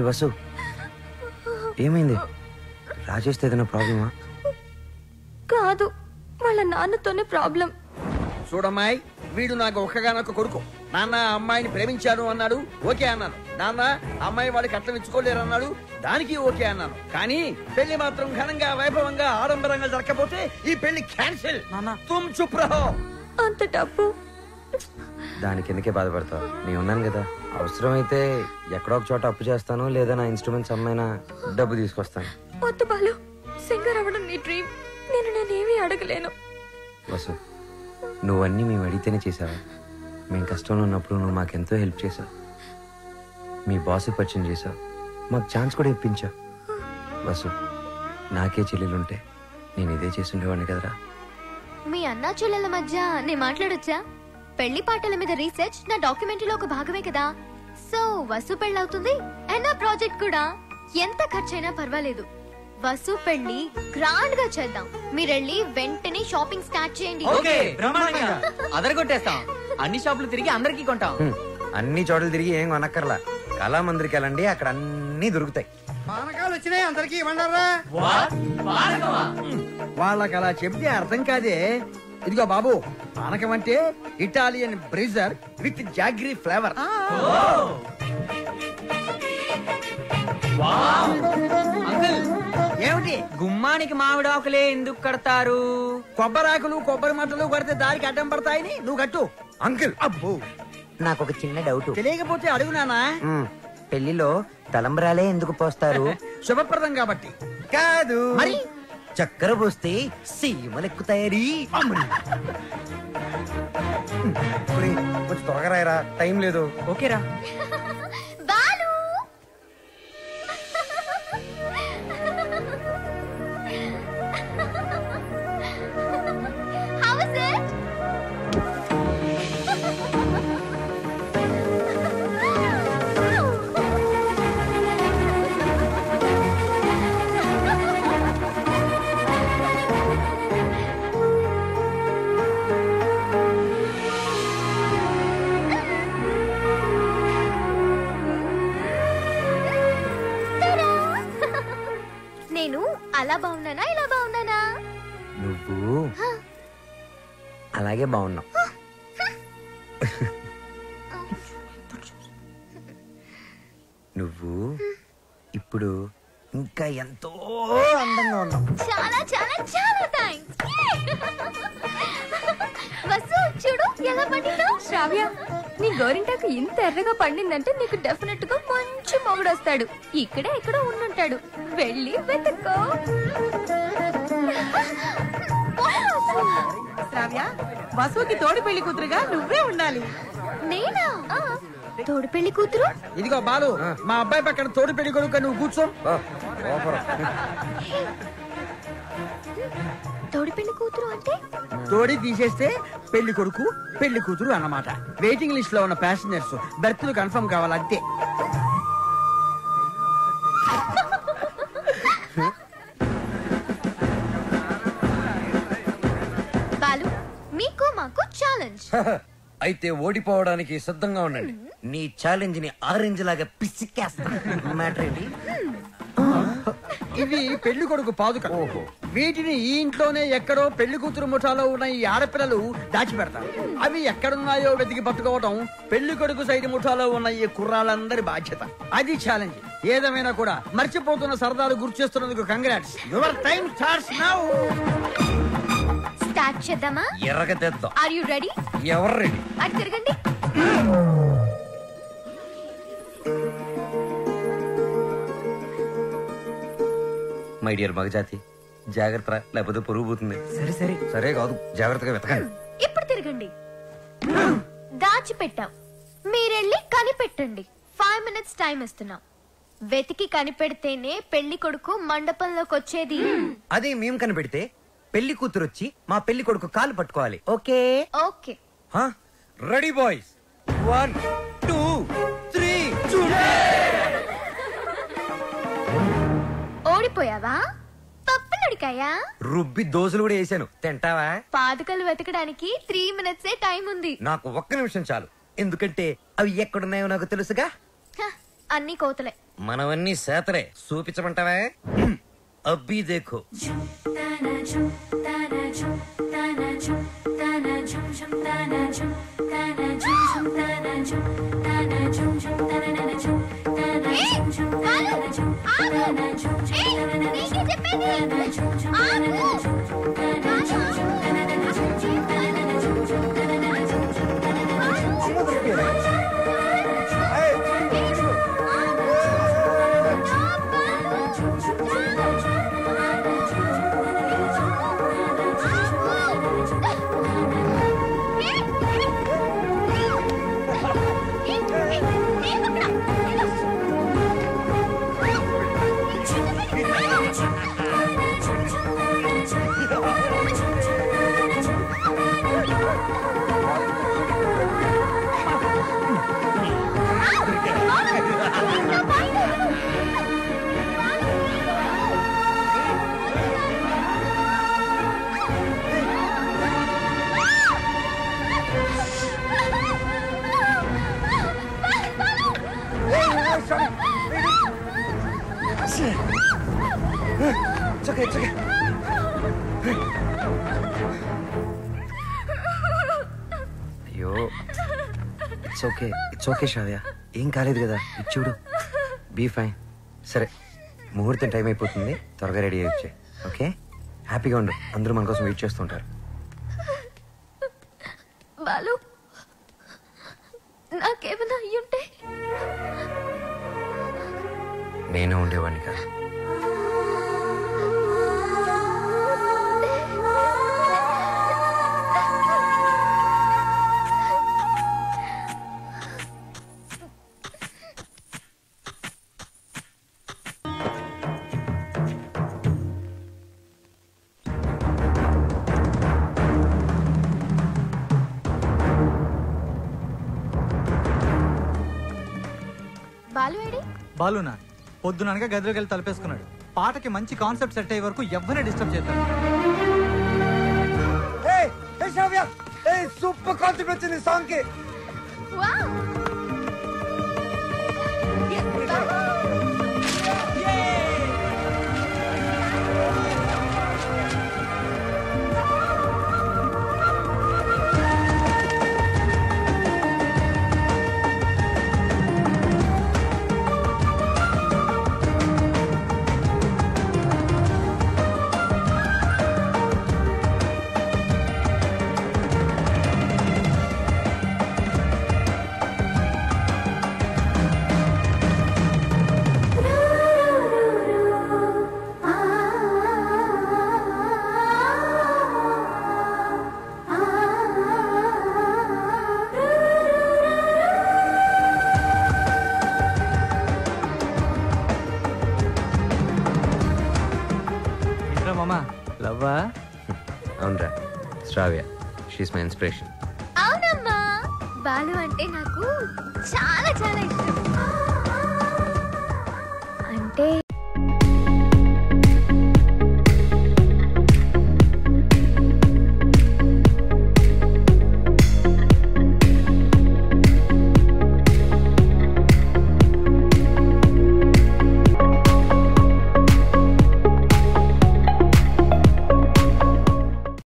వసు, ఏమైంది? రాజేష్తో ఏదైనా ప్రాబ్లమా? కాదు, వాళ్ళ నాన్నతోనే ప్రాబ్లం. చూడమ్మాయి, వీడు నాకు ఒక్కగానొక్క కొడుకు. నాన్న అమ్మాయిని ప్రేమించాను అన్నాడు, ఓకే అన్నాను. నాన్న అమ్మాయి వాడికి అట్లం ఇచ్చుకోలేరు అన్నాడు, దానికి ఓకే అన్నాను. కానీ పెళ్లి మాత్రం ఘనంగా వైభవంగా ఆడంబరంగా జరగకపోతే ఈ పెళ్లి క్యాన్సిల్. తుమ్ చుప్ రహో. అంత డబ్బు దానికి ఎందుకే బాధపడతావు? నేను ఉన్నాను కదా. అవసరమైతే ఎక్కడో ఒక చోట అప్పు చేస్తాను, లేదా నా ఇన్స్ట్రుమెంట్స్ అమ్మైనా డబ్బు తీసుకొస్తాను. వద్దు బాలు, సింగర్ అవ్వడం నీ డ్రీమ్. నేనేమీ అడగలేను. వసు, నువ్వన్నీ మేము అడిగితేనే చేసావా? మేము కష్టంలో ఉన్నప్పుడు నువ్వు మాకెంతో హెల్ప్ చేసావు. మీ బాస్కి పరిచయం చేసావు, మాకు ఛాన్స్ కూడా ఇప్పించావు. వసు, నాకే చెల్లెలుంటే నేను ఇదే చేసి ఉండేవాడిని కదరా. మీ అన్నా చెల్లెల మధ్య నేను మాట్లాడొచ్చా? పెళ్లి పాటల మీద రీసెర్చ్ నా డాక్యుమెంటరీలో ఒక భాగమే కదా. సో వసు పెళ్ళవుతుంది అండ్ నా ప్రాజెక్ట్ కూడా. ఎంత ఖర్చైనా పర్వాలేదు, వసు పెళ్లి గ్రాండ్ గా చేద్దాం. మీరెళ్ళి వెంటనే షాపింగ్ స్టార్ట్ చేయండి. అదరగొట్టేస్తాం. అన్ని షాపులు తిరిగి అందరికి కొంటాం. అన్ని చోట్ల తిరిగి ఏం కొనక్కర్లా, కళామందిరికి వెళ్ళండి, అక్కడ అన్ని దొరుకుతాయి. పానకాలు వచ్చినాయి, అందరికి ఇవ్వండారా. వాళ్ళకి అలా చెప్తే అర్థం కాదే. ఇదిగో బాబు, పానకం అంటే ఇటాలియన్ బ్రిజర్ విత్ జాగ్రీ ఫ్లేవర్. ఏమిటి? గుమ్మానికి మామిడాకులే ఎందుకు కడతారు? కొబ్బరాకులు కొబ్బరి మంటలు కొడితే దారికి అడ్డం పడతాయని. నువ్వు కట్టు. అంకుల్, అబ్బో, నాకు ఒక చిన్న డౌట్. తెలియకపోతే అడుగు నానా. పెళ్లిలో తలంబ్రాలే ఎందుకు పోస్తారు? శుభప్రదం కాబట్టి. కాదు మరి చక్కెర పోస్తే సీమలెక్కుతాయని. కొంచెం త్వరగా రాయరా, టైం లేదు. ఓకేరా. Balu How is it? నేను అలా బాగున్నానా ఇలా బాగున్నానా? నువ్వు అలాగే బాగున్నావు. నువ్వు ఇప్పుడు ఇంకా ఎంతో అందంగా ఉన్నావు. చాలా చాలా చాలా థాంక్స్. వసు చూడు ఎలా పండిందో. శ్రావ్య, నీ గోరింటాకు ఇంత ఎర్రగా పండిందంటే నీకు డెఫినెట్ గా మంచి మొగుడు వస్తాడు. ఇక్కడే ఎక్కడో ఉండుంటాడు, వెళ్ళి వెతుక్కో. శ్రావ్య, వసుకి తోడు పెళ్లి కూతురుగా నువ్వే ఉండాలి. నేనా? తోడు పెళ్లి కూతురు? ఇదిగో బాలు, మా అబ్బాయి పక్కన తోడు పెళ్లి కొడుకు, నువ్వు కూర్చో. తోడు పెళ్లి కూతురు అంటే తోడి తీసేస్తే పెళ్లి కొడుకు పెళ్లి కూతురు అన్నమాట. వెయిటింగ్ లిస్ట్ లో ఉన్న ప్యాసింజర్స్ బెర్త్లు కన్ఫర్మ్ కావాలి అంతే. బాలు, మీకు మాకు ఛాలెంజ్. అయితే ఓడిపోవడానికి సిద్ధంగా ఉండండి. నీ ఛాలెంజ్ ని ఆరెంజ్ లాగా పిసికేస్తా. మ్యాటర్ ఏంటి? ఇవి పెళ్లి కొడుకు పాదుక. వీటిని ఈ ఇంట్లోనే ఎక్కడో పెళ్లి కూతురు ముఠాలో ఉన్న ఈ ఆడపిల్లలు దాచిపెడతారు. అవి ఎక్కడున్నాయో వెతికి పట్టుకోవడం పెళ్లి కొడుకు సైడ్ ముఠాలో ఉన్న ఈ కుర్రాళ్ళందరి బాధ్యత. అది ఛాలెంజ్. ఏదేమైనా కూడా మర్చిపోతున్న సరదాలు గుర్తు చేస్తున్నందుకు congrats. Your time starts now. Start చేద్దామా? ఎర్రగా తెద్దాం. Are you ready? ఎవరు రెడీ? అటు తిరగండి. మై డియర్ మగజాతి, జాగ్రత్త, లేకపోతే పొరుగు పోతుంది. సరే సరే సరే కాదు, జాగ్రత్తగా వెతకండి. ఇప్పుడు తిరగండి. దాచిపెట్టాం, మీరెళ్ళి కనిపెట్టండి. 5 minutes టైం ఇస్తున్నాం. వెతికి కనిపెడితేనే పెళ్లి కొడుకు మండపంలోకి వచ్చేది. అదే మేము కనిపెడితే పెళ్లి కూతురు వచ్చి మా పెళ్లి కొడుకు కాలు పట్టుకోవాలి. ఓకే? ఓకే. Ready boys, 1 2 3. ఓడిపోయావా? పప్పులడికాయా? రుబ్బి దోశలు కూడా వేసాను, తింటావా? పాదుకలు వెతకడానికి 3 minutes టైం ఉంది. నాకు 1 నిమిషం చాలు, ఎందుకంటే అవి ఎక్కడున్నాయో నాకు తెలుసుగా. అన్ని కోతలే. మనవన్నీ సేతలే చూపించమంటావా? అబ్బి దేఖో. అయ్యో ఇట్స్ ఓకే శ్రావ్య, ఏం కాలేదు కదా. ఇచ్చుడు బీ ఫైన్. సరే ముహూర్తం టైం అయిపోతుంది, త్వరగా రెడీ అయ్యొచ్చే. ఓకే హ్యాపీగా ఉండు, అందరూ మన కోసం వెయిట్ చేస్తుంటారు. బాలు నాకేమైనా అయ్యుంటే నేను ఉండేవాడిని కదా. బాలునా పొద్దుననగా గదిలోకి వెళ్ళి తలపేసుకున్నాడు. పాటకి మంచి కాన్సెప్ట్ సెట్ అయ్యే వరకు ఎవరిని డిస్టర్బ్ చేస్తాడు. సూపర్ కాన్సెప్ట్ వచ్చింది సాంగ్ కి. లవ్వా? అవునరా, శ్రావ్య షీస్ మై ఇన్స్పిరేషన్. అవునమ్మా, బాలు అంటే నాకు చాలా చాలా ఇష్టం. అంటే